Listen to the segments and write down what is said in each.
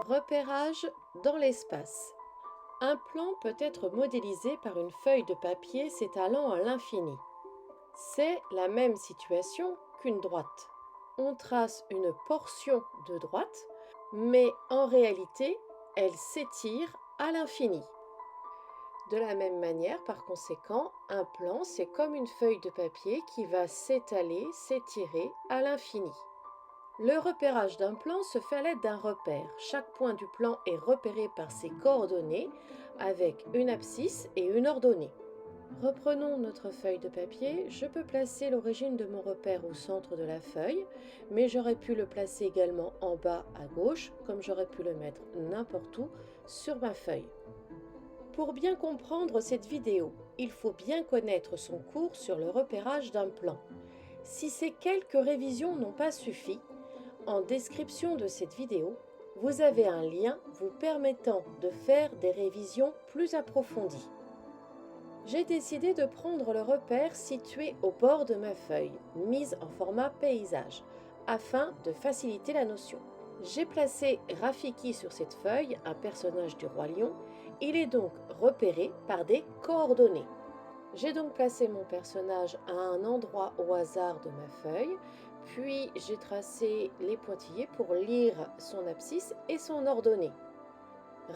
Repérage dans l'espace. Un plan peut être modélisé par une feuille de papier s'étalant à l'infini. C'est la même situation qu'une droite. On trace une portion de droite, mais en réalité, elle s'étire à l'infini. De la même manière, par conséquent, un plan, c'est comme une feuille de papier qui va s'étaler, s'étirer à l'infini. Le repérage d'un plan se fait à l'aide d'un repère. Chaque point du plan est repéré par ses coordonnées avec une abscisse et une ordonnée. Reprenons notre feuille de papier. Je peux placer l'origine de mon repère au centre de la feuille, mais j'aurais pu le placer également en bas à gauche, comme j'aurais pu le mettre n'importe où sur ma feuille. Pour bien comprendre cette vidéo, il faut bien connaître son cours sur le repérage d'un plan. Si ces quelques révisions n'ont pas suffi, en description de cette vidéo, vous avez un lien vous permettant de faire des révisions plus approfondies. J'ai décidé de prendre le repère situé au bord de ma feuille, mise en format paysage, afin de faciliter la notion. J'ai placé Rafiki sur cette feuille, un personnage du Roi Lion. Il est donc repéré par des coordonnées. J'ai donc placé mon personnage à un endroit au hasard de ma feuille, puis j'ai tracé les pointillés pour lire son abscisse et son ordonnée.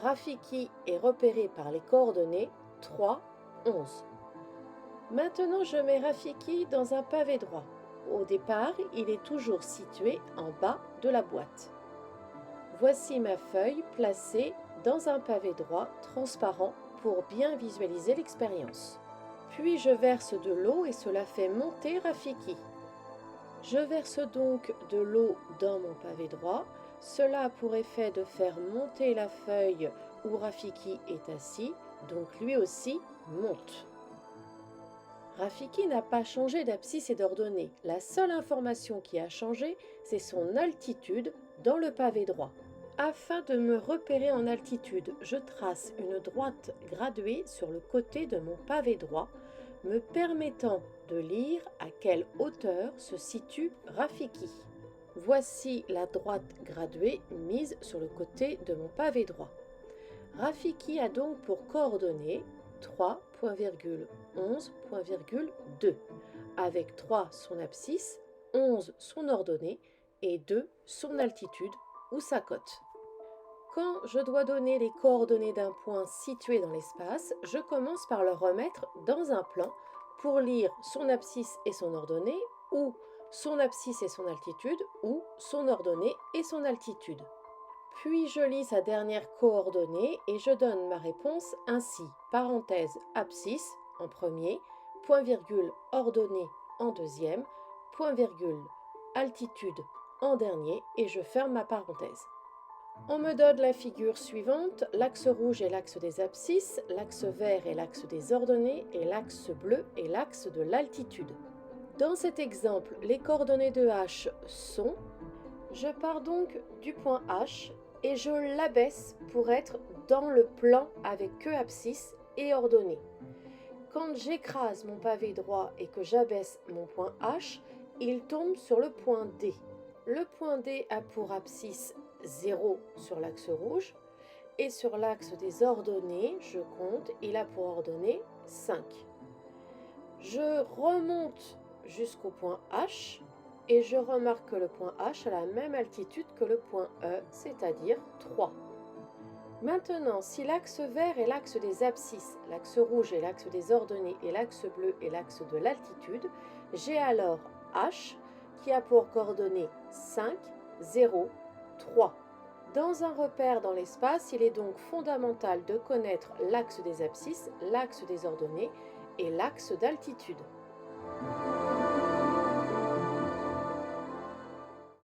Rafiki est repéré par les coordonnées 3, 11. Maintenant, je mets Rafiki dans un pavé droit. Au départ, il est toujours situé en bas de la boîte. Voici ma feuille placée dans un pavé droit transparent pour bien visualiser l'expérience. Puis je verse de l'eau et cela fait monter Rafiki. Je verse donc de l'eau dans mon pavé droit. Cela a pour effet de faire monter la feuille où Rafiki est assis, donc lui aussi monte. Rafiki n'a pas changé d'abscisse et d'ordonnée. La seule information qui a changé, c'est son altitude dans le pavé droit. Afin de me repérer en altitude, je trace une droite graduée sur le côté de mon pavé droit, me permettant de lire à quelle hauteur se situe Rafiki. Voici la droite graduée mise sur le côté de mon pavé droit. Rafiki a donc pour coordonnées 3.11.2, avec 3 son abscisse, 11 son ordonnée et 2 son altitude ou sa cote. Quand je dois donner les coordonnées d'un point situé dans l'espace, je commence par le remettre dans un plan pour lire son abscisse et son ordonnée, ou son abscisse et son altitude, ou son ordonnée et son altitude. Puis je lis sa dernière coordonnée et je donne ma réponse ainsi, parenthèse abscisse en premier, point virgule ordonnée en deuxième, point virgule altitude en dernier et je ferme ma parenthèse. On me donne la figure suivante, l'axe rouge est l'axe des abscisses, l'axe vert est l'axe des ordonnées et l'axe bleu est l'axe de l'altitude. Dans cet exemple, les coordonnées de H sont, je pars donc du point H et je l'abaisse pour être dans le plan avec que abscisse et ordonnée. Quand j'écrase mon pavé droit et que j'abaisse mon point H, il tombe sur le point D. Le point D a pour abscisse 0 sur l'axe rouge et sur l'axe des ordonnées, je compte, il a pour ordonnée 5. Je remonte jusqu'au point H et je remarque que le point H a la même altitude que le point E, c'est-à-dire 3. Maintenant, si l'axe vert est l'axe des abscisses, l'axe rouge est l'axe des ordonnées et l'axe bleu est l'axe de l'altitude, j'ai alors H qui a pour coordonnées 5, 0, 3. Dans un repère dans l'espace, il est donc fondamental de connaître l'axe des abscisses, l'axe des ordonnées et l'axe d'altitude.